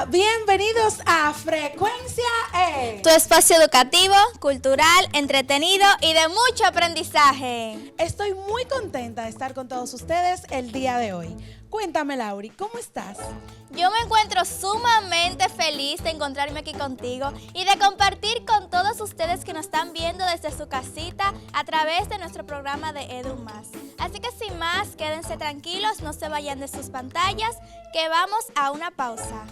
Bienvenidos a Frecuencia E, tu espacio educativo, cultural, entretenido y de mucho aprendizaje. Estoy muy contenta de estar con todos ustedes el día de hoy. Cuéntame, Lauri, ¿cómo estás? Yo me encuentro sumamente feliz de encontrarme aquí contigo y de compartir con todos ustedes que nos están viendo desde su casita a través de nuestro programa de Edu Más. Así que sin más, quédense tranquilos, no se vayan de sus pantallas, que vamos a una pausa.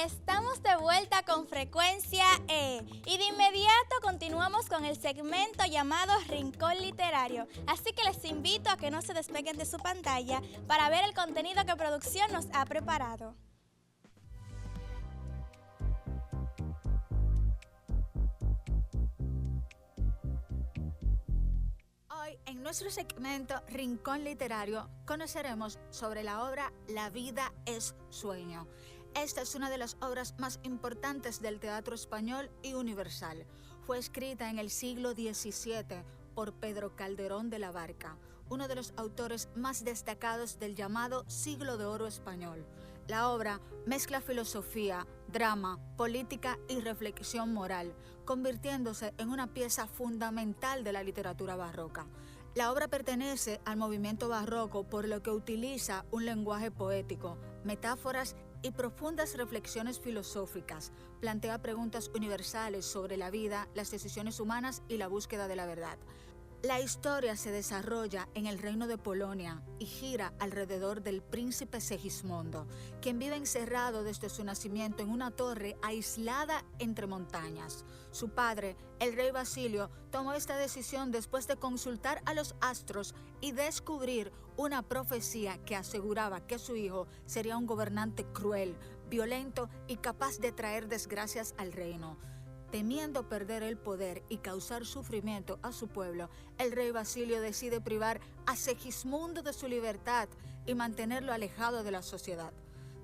Estamos de vuelta con Frecuencia E y de inmediato continuamos con el segmento llamado Rincón Literario. Así que les invito a que no se despeguen de su pantalla para ver el contenido que producción nos ha preparado. Hoy, en nuestro segmento Rincón Literario, conoceremos sobre la obra La vida es sueño. Esta es una de las obras más importantes del teatro español y universal. Fue escrita en el siglo XVII por Pedro Calderón de la Barca, uno de los autores más destacados del llamado Siglo de Oro español. La obra mezcla filosofía, drama, política y reflexión moral, convirtiéndose en una pieza fundamental de la literatura barroca. La obra pertenece al movimiento barroco, por lo que utiliza un lenguaje poético, metáforas y profundas reflexiones filosóficas. Plantea preguntas universales sobre la vida, las decisiones humanas y la búsqueda de la verdad. La historia se desarrolla en el reino de Polonia y gira alrededor del príncipe Segismundo, quien vive encerrado desde su nacimiento en una torre aislada entre montañas. Su padre, el rey Basilio, tomó esta decisión después de consultar a los astros y descubrir una profecía que aseguraba que su hijo sería un gobernante cruel, violento y capaz de traer desgracias al reino. Temiendo perder el poder y causar sufrimiento a su pueblo, el rey Basilio decide privar a Segismundo de su libertad y mantenerlo alejado de la sociedad.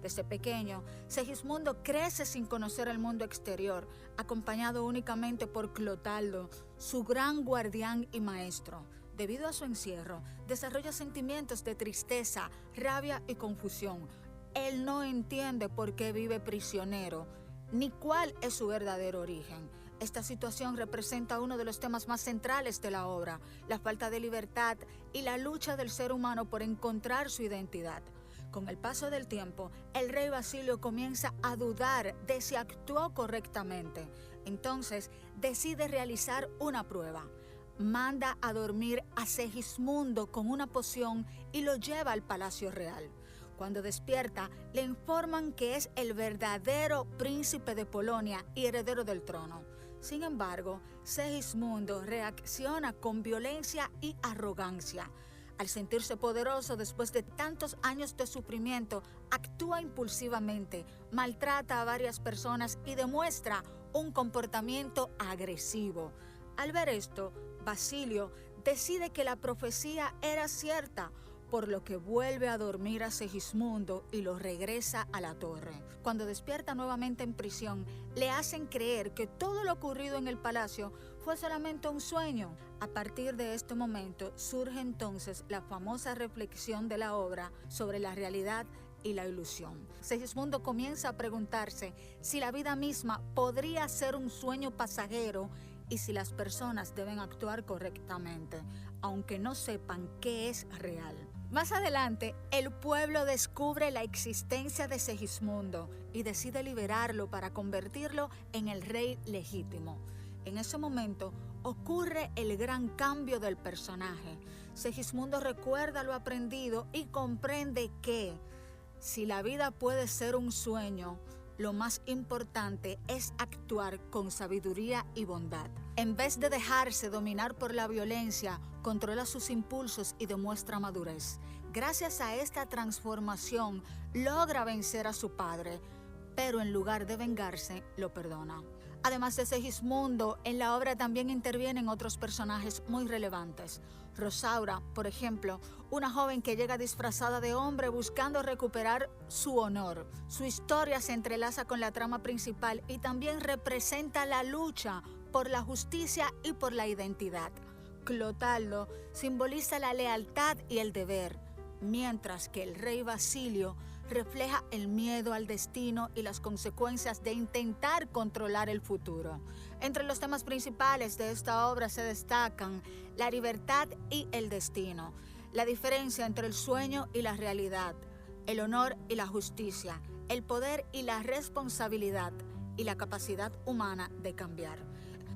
Desde pequeño, Segismundo crece sin conocer el mundo exterior, acompañado únicamente por Clotaldo, su gran guardián y maestro. Debido a su encierro, desarrolla sentimientos de tristeza, rabia y confusión. Él no entiende por qué vive prisionero, ni cuál es su verdadero origen. Esta situación representa uno de los temas más centrales de la obra, la falta de libertad y la lucha del ser humano por encontrar su identidad. Con el paso del tiempo, el rey Basilio comienza a dudar de si actuó correctamente. Entonces, decide realizar una prueba. Manda a dormir a Segismundo con una poción y lo lleva al palacio real. Cuando despierta, le informan que es el verdadero príncipe de Polonia y heredero del trono. Sin embargo, Segismundo reacciona con violencia y arrogancia. Al sentirse poderoso después de tantos años de sufrimiento, actúa impulsivamente, maltrata a varias personas y demuestra un comportamiento agresivo. Al ver esto, Basilio decide que la profecía era cierta, por lo que vuelve a dormir a Segismundo y lo regresa a la torre. Cuando despierta nuevamente en prisión, le hacen creer que todo lo ocurrido en el palacio fue solamente un sueño. A partir de este momento surge entonces la famosa reflexión de la obra sobre la realidad y la ilusión. Segismundo comienza a preguntarse si la vida misma podría ser un sueño pasajero y si las personas deben actuar correctamente, aunque no sepan qué es real. Más adelante, el pueblo descubre la existencia de Segismundo y decide liberarlo para convertirlo en el rey legítimo. En ese momento ocurre el gran cambio del personaje. Segismundo recuerda lo aprendido y comprende que, si la vida puede ser un sueño, lo más importante es actuar con sabiduría y bondad. En vez de dejarse dominar por la violencia, controla sus impulsos y demuestra madurez. Gracias a esta transformación, logra vencer a su padre, pero en lugar de vengarse, lo perdona. Además de Segismundo, en la obra también intervienen otros personajes muy relevantes. Rosaura, por ejemplo, una joven que llega disfrazada de hombre buscando recuperar su honor. Su historia se entrelaza con la trama principal y también representa la lucha por la justicia y por la identidad. Clotaldo simboliza la lealtad y el deber, mientras que el rey Basilio refleja el miedo al destino y las consecuencias de intentar controlar el futuro. Entre los temas principales de esta obra se destacan la libertad y el destino, la diferencia entre el sueño y la realidad, el honor y la justicia, el poder y la responsabilidad y la capacidad humana de cambiar.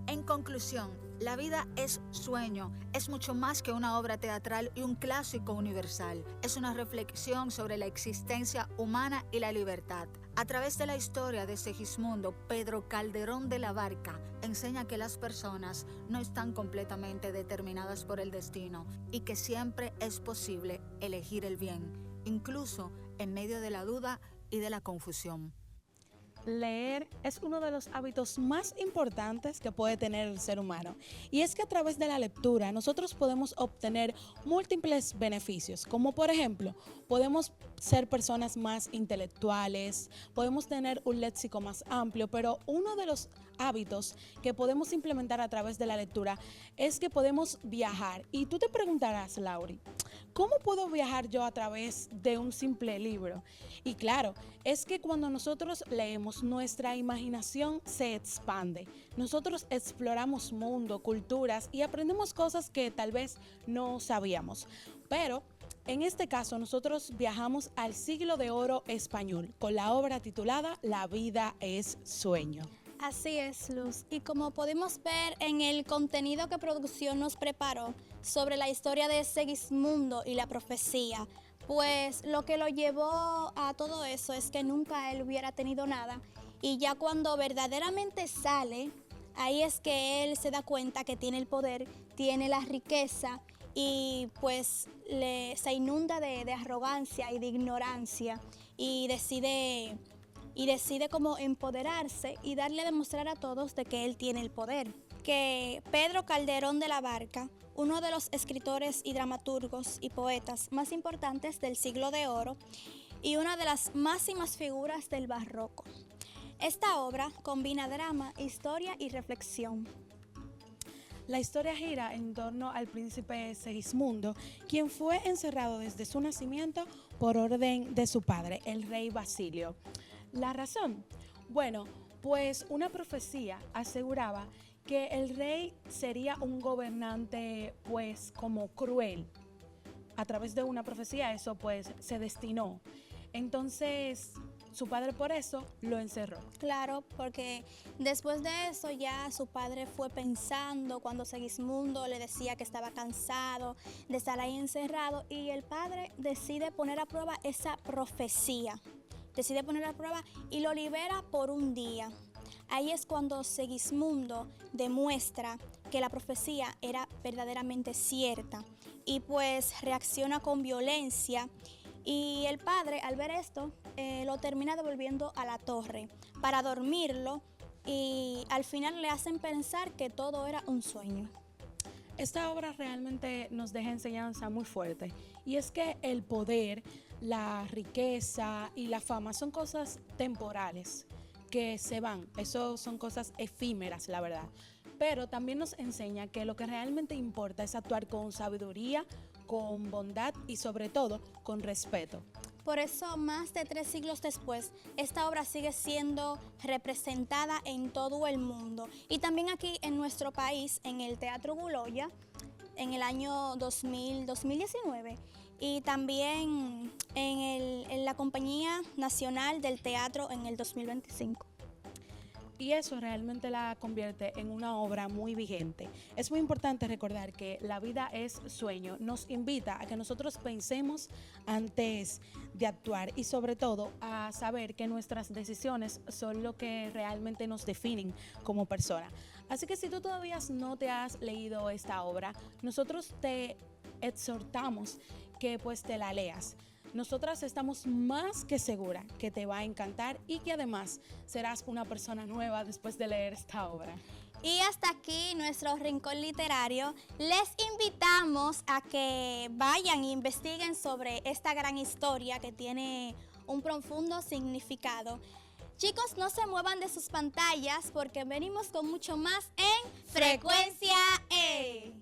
En conclusión, La vida es sueño, es mucho más que una obra teatral y un clásico universal. Es una reflexión sobre la existencia humana y la libertad. A través de la historia de Segismundo, Pedro Calderón de la Barca enseña que las personas no están completamente determinadas por el destino y que siempre es posible elegir el bien, incluso en medio de la duda y de la confusión. Leer es uno de los hábitos más importantes que puede tener el ser humano. Y es que a través de la lectura nosotros podemos obtener múltiples beneficios, como por ejemplo, podemos ser personas más intelectuales, podemos tener un léxico más amplio, pero uno de los hábitos que podemos implementar a través de la lectura es que podemos viajar. Y tú te preguntarás, Lauri, ¿cómo puedo viajar yo a través de un simple libro? Y claro, es que cuando nosotros leemos, nuestra imaginación se expande. Nosotros exploramos mundo, culturas y aprendemos cosas que tal vez no sabíamos. Pero en este caso, nosotros viajamos al siglo de oro español con la obra titulada La vida es sueño. Así es, Luz. Y como podemos ver en el contenido que producción nos preparó sobre la historia de Segismundo y la profecía, pues lo que lo llevó a todo eso es que nunca él hubiera tenido nada. Y ya cuando verdaderamente sale, ahí es que él se da cuenta que tiene el poder, tiene la riqueza y pues se inunda de arrogancia y de ignorancia y decide como empoderarse y darle a demostrar a todos de que él tiene el poder. Que Pedro Calderón de la Barca, uno de los escritores y dramaturgos y poetas más importantes del siglo de oro y una de las máximas figuras del barroco. Esta obra combina drama, historia y reflexión. La historia gira en torno al príncipe Segismundo, quien fue encerrado desde su nacimiento por orden de su padre, el rey Basilio. ¿La razón? Bueno, pues una profecía aseguraba que el rey sería un gobernante pues como cruel. A través de una profecía eso pues se destinó. Entonces su padre por eso lo encerró. Claro, porque después de eso ya su padre fue pensando cuando Segismundo le decía que estaba cansado de estar ahí encerrado y el padre decide poner a prueba esa profecía. Decide poner a prueba y lo libera por un día. Ahí es cuando Segismundo demuestra que la profecía era verdaderamente cierta y pues reacciona con violencia y el padre al ver esto lo termina devolviendo a la torre para dormirlo y al final le hacen pensar que todo era un sueño. Esta obra realmente nos deja enseñanza muy fuerte y es que el poder, la riqueza y la fama son cosas temporales que se van, eso son cosas efímeras, la verdad. Pero también nos enseña que lo que realmente importa es actuar con sabiduría, con bondad y sobre todo con respeto. Por eso, más de 3 siglos después, esta obra sigue siendo representada en todo el mundo. Y también aquí en nuestro país, en el Teatro Guloya, en el año 2019. Y también en la Compañía Nacional del Teatro en el 2025. Y eso realmente la convierte en una obra muy vigente. Es muy importante recordar que La vida es sueño. Nos invita a que nosotros pensemos antes de actuar y sobre todo a saber que nuestras decisiones son lo que realmente nos definen como persona. Así que si tú todavía no te has leído esta obra, nosotros te exhortamos que pues te la leas. nosotras estamos más que seguras que te va a encantar y que además serás una persona nueva después de leer esta obra. Y hasta aquí nuestro rincón literario. Les invitamos a que vayan e investiguen sobre esta gran historia que tiene un profundo significado. Chicos, no se muevan de sus pantallas porque venimos con mucho más en Frecuencia E.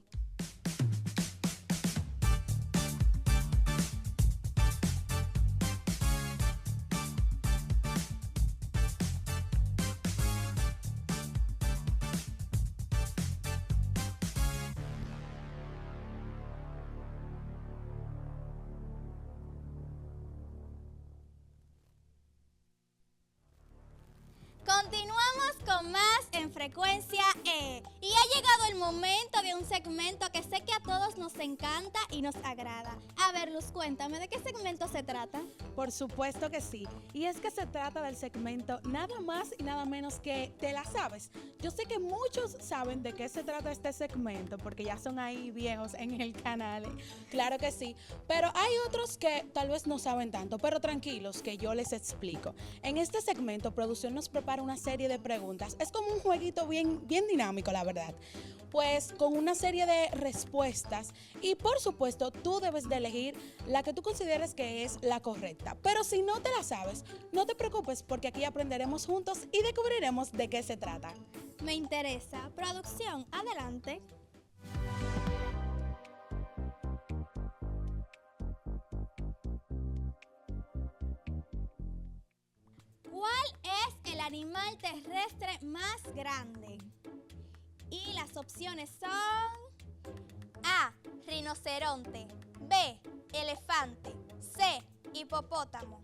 Continuamos con más en Frecuencia E. Y ha llegado el momento de un segmento que sé que a todos nos encanta y nos agrada. A ver, Luz, cuéntame, ¿de qué segmento se trata? Por supuesto que sí. Y es que se trata del segmento nada más y nada menos que ¿te la sabes? Yo sé que muchos saben de qué se trata este segmento porque ya son ahí viejos en el canal. Claro que sí. Pero hay otros que tal vez no saben tanto, pero tranquilos que yo les explico. En este segmento, producción nos prepara una serie de preguntas. Es como un jueguito bien dinámico, la verdad. Pues con una serie de respuestas y por supuesto tú debes de elegir la que tú consideres que es la correcta. Pero si no te la sabes, no te preocupes porque aquí aprenderemos juntos y descubriremos de qué se trata. Me interesa. Producción, adelante. ¿Cuál es el animal terrestre más grande? Y las opciones son A, rinoceronte, B, elefante, C, hipopótamo.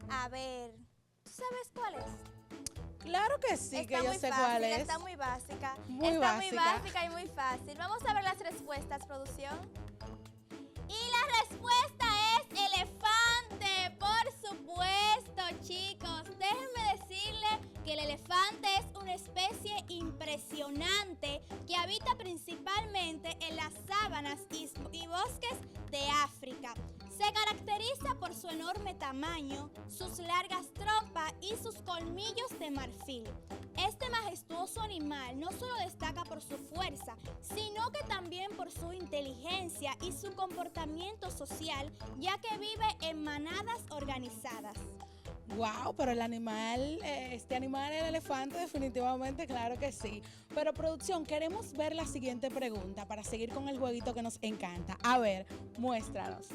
A ver, ¿tú sabes cuál es? Claro que sí, Está que yo muy sé fácil, cuál es. Está muy básica. Muy está muy básica. básica y muy fácil. Vamos a ver las respuestas, producción. Y la respuesta es elefante, por supuesto, chicos. Déjenme decirle que el elefante es una especie impresionante que habita principalmente en las sabanas y bosques de África. Se caracteriza por su enorme tamaño, sus largas trompas y sus colmillos de marfil. Este majestuoso animal no solo destaca por su fuerza, sino que también por su inteligencia y su comportamiento social, ya que vive en manadas organizadas. Wow, pero el animal, el elefante, definitivamente, claro que sí. Pero producción, queremos ver la siguiente pregunta para seguir con el jueguito que nos encanta. A ver, muéstranos.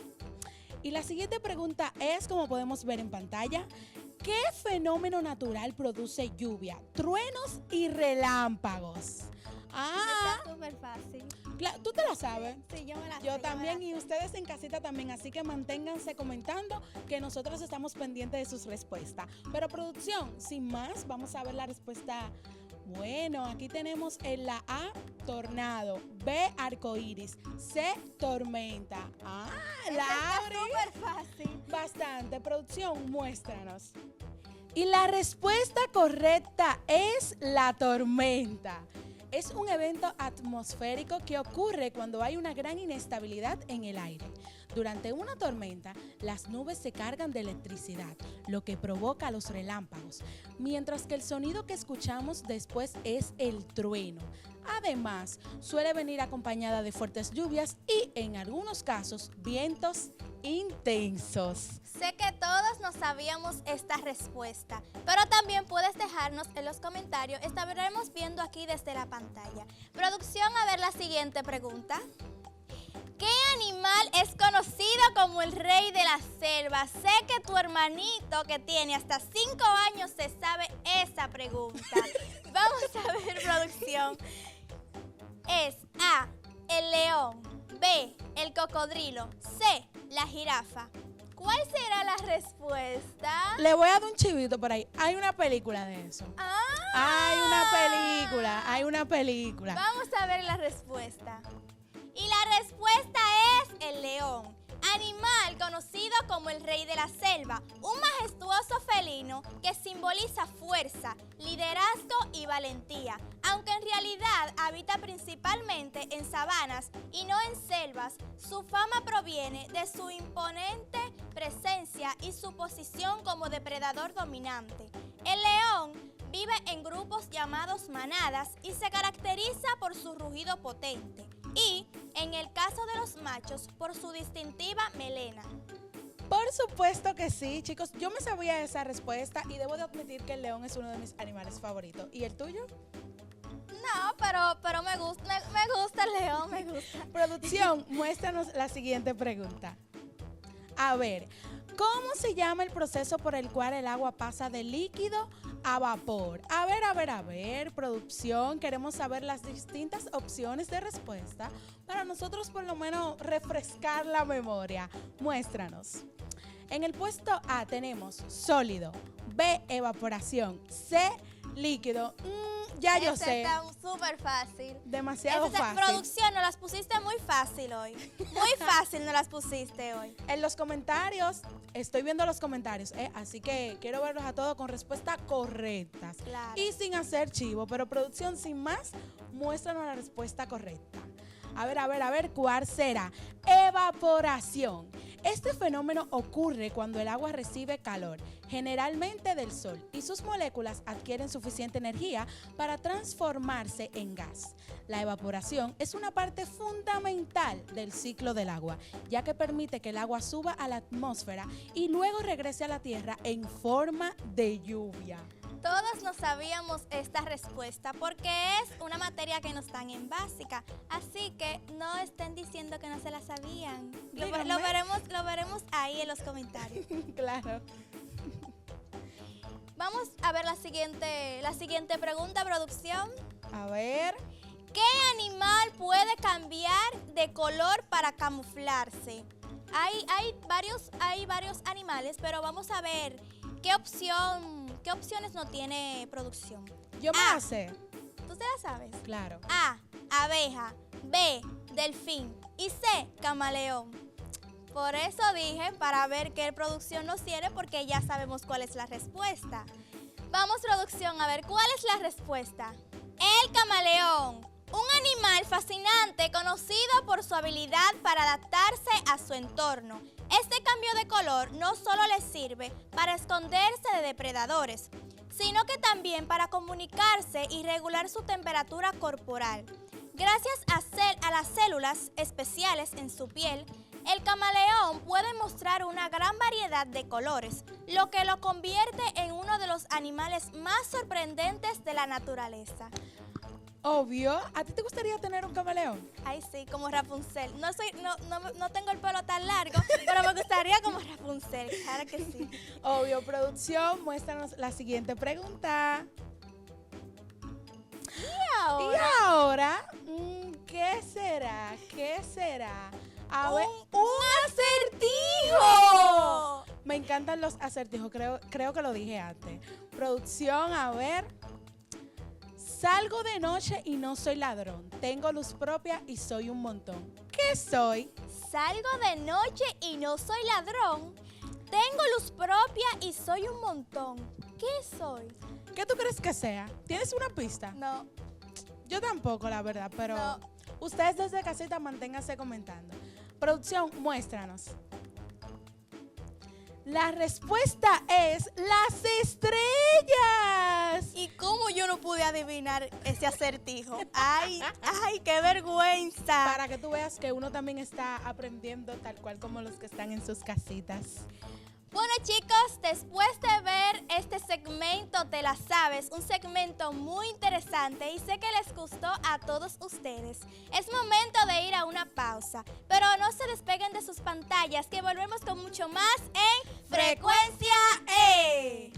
Y la siguiente pregunta es, como podemos ver en pantalla, ¿qué fenómeno natural produce lluvia, truenos y relámpagos? Está súper fácil. ¿Tú te la sabes? Sí, yo me la sé. Yo también y ustedes en casita también, así que manténganse comentando que nosotros estamos pendientes de sus respuestas. Pero producción, sin más, vamos a ver la respuesta. Bueno, aquí tenemos en la A, tornado, B, arcoíris, C, tormenta. Está Lauri. súper fácil. Bastante. Producción, muéstranos. Y la respuesta correcta es la tormenta. Es un evento atmosférico que ocurre cuando hay una gran inestabilidad en el aire. Durante una tormenta, las nubes se cargan de electricidad, lo que provoca los relámpagos, mientras que el sonido que escuchamos después es el trueno. Además, suele venir acompañada de fuertes lluvias y, en algunos casos, vientos intensos. Sé que todos nos sabíamos esta respuesta, pero también puedes dejarnos en los comentarios. Estaremos viendo aquí desde la pantalla. Producción, a ver la siguiente pregunta. ¿Qué animal es conocido como el rey de la selva? Sé que tu hermanito que tiene hasta 5 años se sabe esa pregunta. Vamos a ver, producción. Es A, el león, B, el cocodrilo, C, la jirafa. ¿Cuál será la respuesta? Le voy a dar un chivito por ahí. Hay una película de eso. Hay una película. Vamos a ver la respuesta. Y la respuesta es el león. Animal conocido como el rey de la selva, un majestuoso felino que simboliza fuerza, liderazgo y valentía, aunque en realidad habita principalmente en sabanas y no en selvas. Su fama proviene de su imponente presencia y su posición como depredador dominante. El león vive en grupos llamados manadas y se caracteriza por su rugido potente y, en el caso de los machos, por su distintiva melena. Por supuesto que sí, chicos. Yo me sabía esa respuesta y debo de admitir que el león es uno de mis animales favoritos. ¿Y el tuyo? No, pero me gusta el león, me gusta. Producción, muéstranos la siguiente pregunta. A ver, ¿cómo se llama el proceso por el cual el agua pasa de líquido a vapor? A ver, producción, queremos saber las distintas opciones de respuesta para nosotros por lo menos refrescar la memoria. Muéstranos. En el puesto A tenemos sólido, B, evaporación, C, líquido. Ya yo sé. Está súper fácil. Demasiado fácil. Producción, nos las pusiste muy fácil hoy. Muy fácil nos las pusiste hoy. En los comentarios, estoy viendo los comentarios, así que quiero verlos a todos con respuestas correctas. Claro. Y sin hacer chivo, pero producción, sin más, muéstranos la respuesta correcta. A ver, ¿cuál será? Evaporación. Este fenómeno ocurre cuando el agua recibe calor, generalmente del sol, y sus moléculas adquieren suficiente energía para transformarse en gas. La evaporación es una parte fundamental del ciclo del agua, ya que permite que el agua suba a la atmósfera y luego regrese a la tierra en forma de lluvia. Todos no sabíamos esta respuesta porque es una materia que nos dan en básica, así que no estén diciendo que no se la sabían. Lo veremos ahí en los comentarios. Claro. Vamos a ver la siguiente pregunta, producción. A ver. ¿Qué animal puede cambiar de color para camuflarse? Hay varios animales, pero vamos a ver qué opciones no tiene producción. Yo me la sé. ¿Tú te la sabes? Claro. A, abeja, B, delfín y C, camaleón. Por eso dije, para ver qué producción nos tiene, porque ya sabemos cuál es la respuesta. Vamos, producción, a ver, ¿cuál es la respuesta? El camaleón. Un animal fascinante conocido por su habilidad para adaptarse a su entorno. Este cambio de color no solo le sirve para esconderse de depredadores, sino que también para comunicarse y regular su temperatura corporal. Gracias a las células especiales en su piel, el camaleón puede mostrar una gran variedad de colores, lo que lo convierte en uno de los animales más sorprendentes de la naturaleza. Obvio. ¿A ti te gustaría tener un camaleón? Ay, sí, como Rapunzel. No tengo el pelo tan largo, pero me gustaría como Rapunzel. Claro que sí. Obvio. Producción, muéstranos la siguiente pregunta. ¿Y ¿Y ahora? ¿Qué será? A ver, ¡un acertijo! Me encantan los acertijos, creo que lo dije antes. Producción, a ver. Salgo de noche y no soy ladrón. Tengo luz propia y soy un montón. ¿Qué soy? Salgo de noche y no soy ladrón. Tengo luz propia y soy un montón. ¿Qué soy? ¿Qué tú crees que sea? ¿Tienes una pista? No. Yo tampoco, la verdad, pero No. Ustedes desde casita manténganse comentando. Producción, muéstranos. La respuesta es las estrellas. ¿Y cómo yo no pude adivinar ese acertijo? ¡Ay, qué vergüenza! Para que tú veas que uno también está aprendiendo tal cual como los que están en sus casitas. Bueno, chicos, después de ver este segmento Te la sabes, un segmento muy interesante y sé que les gustó a todos ustedes, es momento de ir a una pausa, pero no se despeguen de sus pantallas que volvemos con mucho más en Frecuencia E.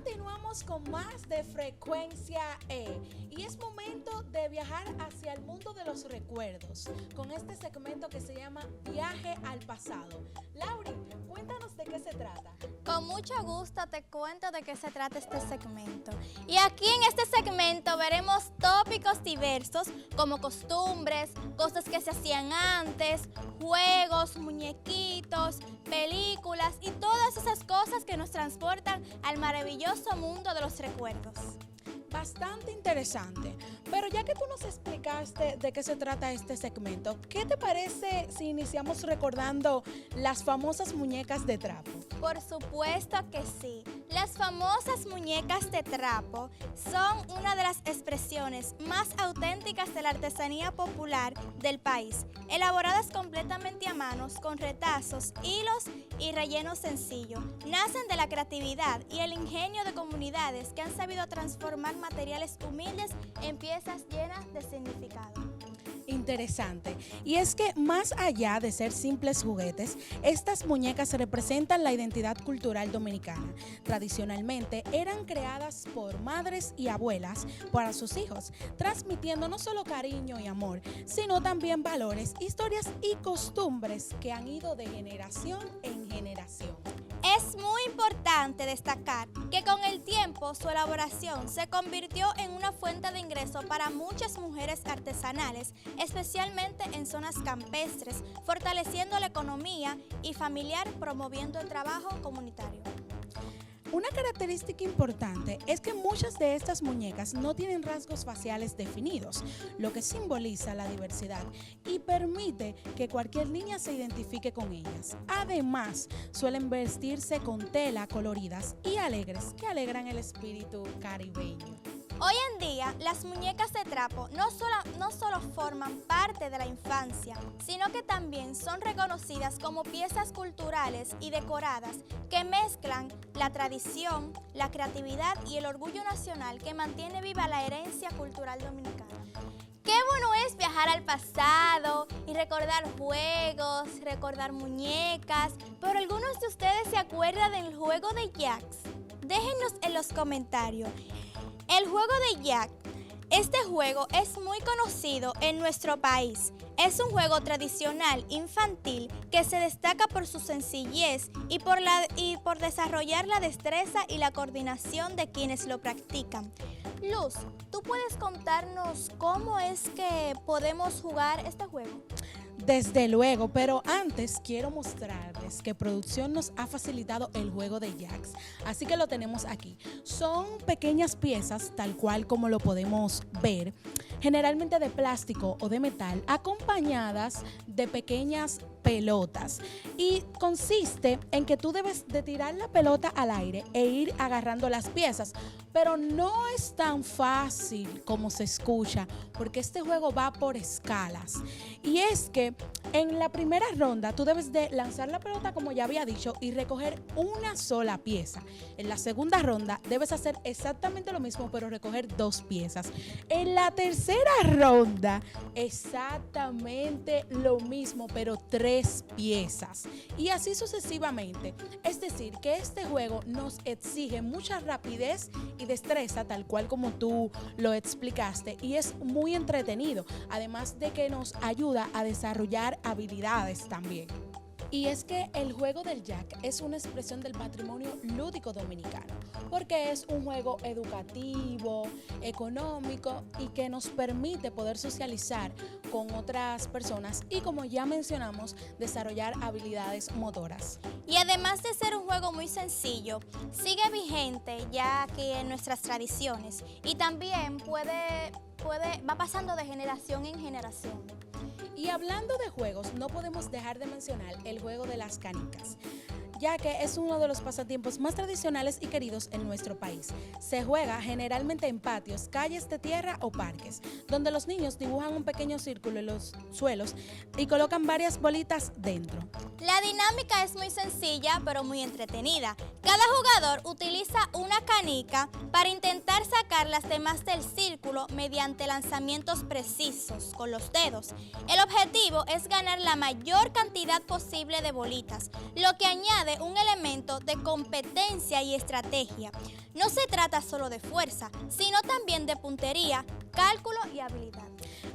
continuamos con más de Frecuencia E y es momento de viajar hacia el mundo de los recuerdos con este segmento que se llama Viaje al Pasado. Lauri, cuéntanos de qué se trata. Con mucho gusto te cuento de qué se trata este segmento. Y aquí en este segmento veremos tópicos diversos como costumbres, cosas que se hacían antes, juegos, muñequitos, películas y todas esas cosas que nos transportan al maravilloso mundo de los recuerdos. Bastante interesante, pero ya que tú nos explicaste de qué se trata este segmento, ¿qué te parece si iniciamos recordando las famosas muñecas de trapo? Por supuesto que sí. Las famosas muñecas de trapo son una de las expresiones más auténticas de la artesanía popular del país, elaboradas completamente a manos con retazos, hilos y relleno sencillo. Nacen de la creatividad y el ingenio de comunidades que han sabido transformar materiales humildes en piezas llenas de significado. Interesante. Y es que más allá de ser simples juguetes, estas muñecas representan la identidad cultural dominicana. Tradicionalmente eran creadas por madres y abuelas para sus hijos, transmitiendo no solo cariño y amor, sino también valores, historias y costumbres que han ido de generación en generación. Es muy importante destacar que con el tiempo su elaboración se convirtió en una fuente de ingreso para muchas mujeres artesanales, especialmente en zonas campestres, fortaleciendo la economía y familiar, promoviendo el trabajo comunitario. Una característica importante es que muchas de estas muñecas no tienen rasgos faciales definidos, lo que simboliza la diversidad y permite que cualquier niña se identifique con ellas. Además, suelen vestirse con tela coloridas y alegres que alegran el espíritu caribeño. Hoy en día, las muñecas de trapo no solo forman parte de la infancia, sino que también son reconocidas como piezas culturales y decoradas que mezclan la tradición, la creatividad y el orgullo nacional que mantiene viva la herencia cultural dominicana. Qué bueno es viajar al pasado y recordar juegos, recordar muñecas, pero algunos de ustedes se acuerdan del juego de Jacks. Déjenos en los comentarios. El juego de Jack. Este juego es muy conocido en nuestro país. Es un juego tradicional infantil que se destaca por su sencillez y por desarrollar la destreza y la coordinación de quienes lo practican. Luz, ¿tú puedes contarnos cómo es que podemos jugar este juego? Desde luego, pero antes quiero mostrarles que producción nos ha facilitado el juego de Jacks, así que lo tenemos aquí. Son pequeñas piezas, tal cual como lo podemos ver, generalmente de plástico o de metal, acompañadas de pequeñas pelotas, y consiste en que tú debes de tirar la pelota al aire e ir agarrando las piezas, pero no es tan fácil como se escucha porque este juego va por escalas, y es que en la primera ronda tú debes de lanzar la pelota como ya había dicho y recoger una sola pieza. En la segunda ronda debes hacer exactamente lo mismo pero recoger 2 piezas. En la tercera ronda exactamente lo mismo pero 3 piezas, y así sucesivamente. Es decir, que este juego nos exige mucha rapidez y destreza, tal cual como tú lo explicaste, y es muy entretenido, además de que nos ayuda a desarrollar habilidades también. Y es que el juego del Jack es una expresión del patrimonio lúdico dominicano, porque es un juego educativo, económico y que nos permite poder socializar con otras personas y, como ya mencionamos, desarrollar habilidades motoras. Y además de ser un juego muy sencillo, sigue vigente ya aquí en nuestras tradiciones y también va pasando de generación en generación. Y hablando de juegos, no podemos dejar de mencionar el juego de las canicas, ya que es uno de los pasatiempos más tradicionales y queridos en nuestro país. Se juega generalmente en patios, calles de tierra o parques, donde los niños dibujan un pequeño círculo en los suelos y colocan varias bolitas dentro. La dinámica es muy sencilla, pero muy entretenida. Cada jugador utiliza una canica para intentar sacar las demás del círculo mediante lanzamientos precisos con los dedos. El objetivo es ganar la mayor cantidad posible de bolitas, lo que añade un elemento de competencia y estrategia. No se trata solo de fuerza, sino también de puntería, cálculo y habilidad.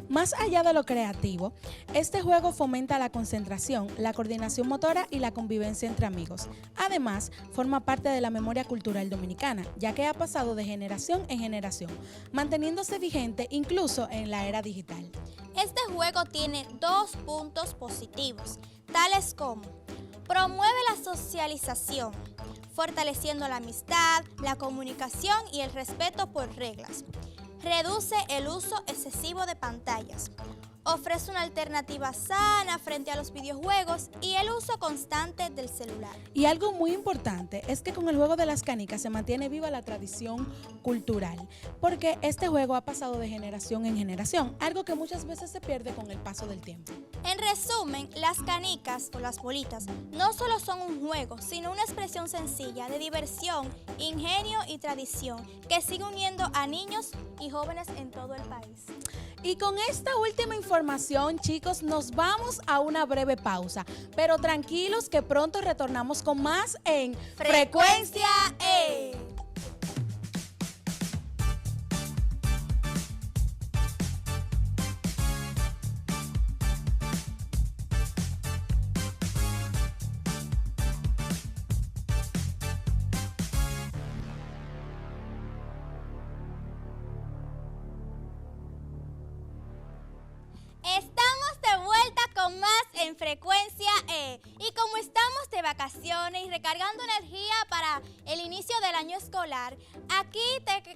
Más allá de lo creativo, este juego fomenta la concentración, la coordinación motora y la convivencia entre amigos. Además, forma parte de la memoria cultural dominicana, ya que ha pasado de generación en generación, manteniéndose vigente incluso en la era digital. Este juego tiene 2 puntos positivos, tales como promueve la socialización, fortaleciendo la amistad, la comunicación y el respeto por reglas. Reduce el uso excesivo de pantallas. Ofrece una alternativa sana frente a los videojuegos y el uso constante del celular. Y algo muy importante es que con el juego de las canicas se mantiene viva la tradición cultural, porque este juego ha pasado de generación en generación, algo que muchas veces se pierde con el paso del tiempo. En resumen, las canicas o las bolitas no solo son un juego, sino una expresión sencilla de diversión, ingenio y tradición que sigue uniendo a niños y jóvenes en todo el país. Y con esta última información, chicos, nos vamos a una breve pausa, pero tranquilos que pronto retornamos con más en Frecuencia E. Estamos de vuelta con más en Frecuencia E. Y como estamos de vacaciones y recargando energía para el inicio del año escolar, aquí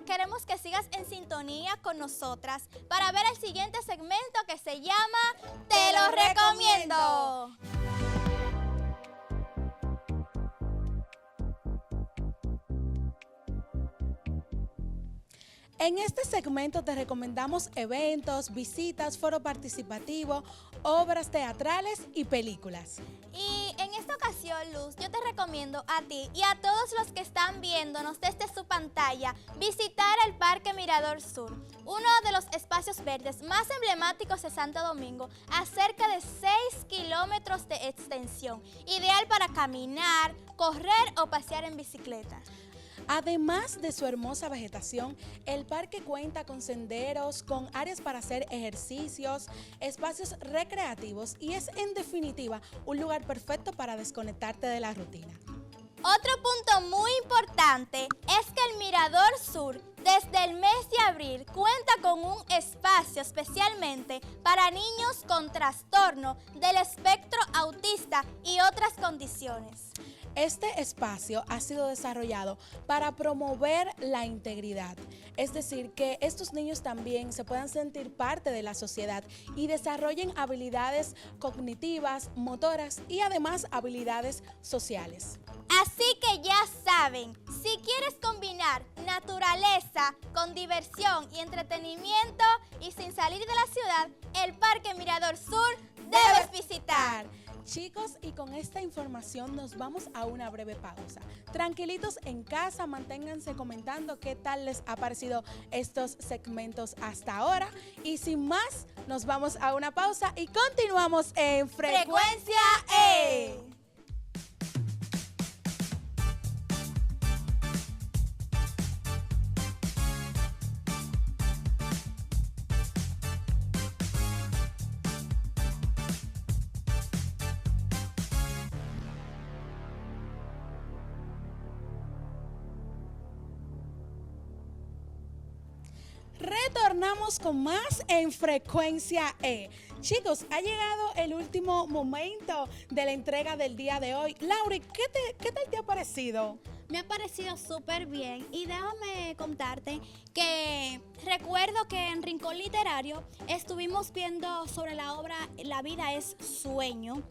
queremos que sigas en sintonía con nosotras para ver el siguiente segmento que se llama Te lo recomiendo. En este segmento te recomendamos eventos, visitas, foro participativo, obras teatrales y películas. Y en esta ocasión, Luz, yo te recomiendo a ti y a todos los que están viéndonos desde su pantalla visitar el Parque Mirador Sur, uno de los espacios verdes más emblemáticos de Santo Domingo, a cerca de 6 kilómetros de extensión, ideal para caminar, correr o pasear en bicicleta. Además de su hermosa vegetación, el parque cuenta con senderos, con áreas para hacer ejercicios, espacios recreativos y es en definitiva un lugar perfecto para desconectarte de la rutina. Otro punto muy importante es que el Mirador Sur desde el mes de abril cuenta con un espacio especialmente para niños con trastorno del espectro autista y otras condiciones. Este espacio ha sido desarrollado para promover la integridad, es decir, que estos niños también se puedan sentir parte de la sociedad y desarrollen habilidades cognitivas, motoras y además habilidades sociales. Así que ya saben, si quieres combinar naturaleza con diversión y entretenimiento y sin salir de la ciudad, el Parque Mirador Sur debes visitar. Chicos, y con esta información nos vamos a una breve pausa. Tranquilitos en casa, manténganse comentando qué tal les ha parecido estos segmentos hasta ahora. Y sin más, nos vamos a una pausa y continuamos en Frecuencia E. Retornamos con más en Frecuencia E. Chicos, ha llegado el último momento de la entrega del día de hoy. Lauri, ¿qué tal te ha parecido? Me ha parecido súper bien y déjame contarte que recuerdo que en Rincón Literario estuvimos viendo sobre la obra La vida es sueño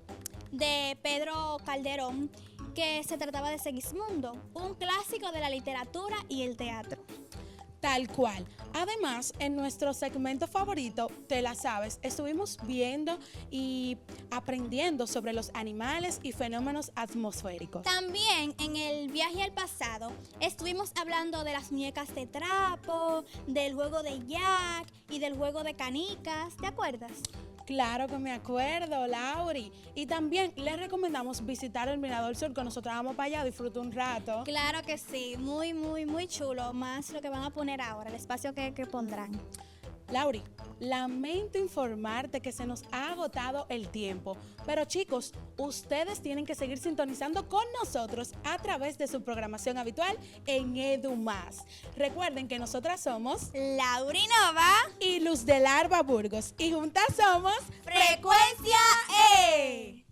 de Pedro Calderón, que se trataba de Segismundo, un clásico de la literatura y el teatro. Tal cual. Además, en nuestro segmento favorito, Te la sabes, estuvimos viendo y aprendiendo sobre los animales y fenómenos atmosféricos. También en el viaje al pasado estuvimos hablando de las muñecas de trapo, del juego de Jack y del juego de canicas. ¿Te acuerdas? Claro que me acuerdo, Lauri. Y también les recomendamos visitar el Mirador Sur, que nosotros vamos para allá, disfrutar un rato. Claro que sí, muy, muy, muy chulo. Más lo que van a poner ahora, el espacio que pondrán. Lauri, lamento informarte que se nos ha agotado el tiempo, pero chicos, ustedes tienen que seguir sintonizando con nosotros a través de su programación habitual en Edu Más. Recuerden que nosotras somos Laurinova, y Luz del Arba Burgos y juntas somos Frecuencia E.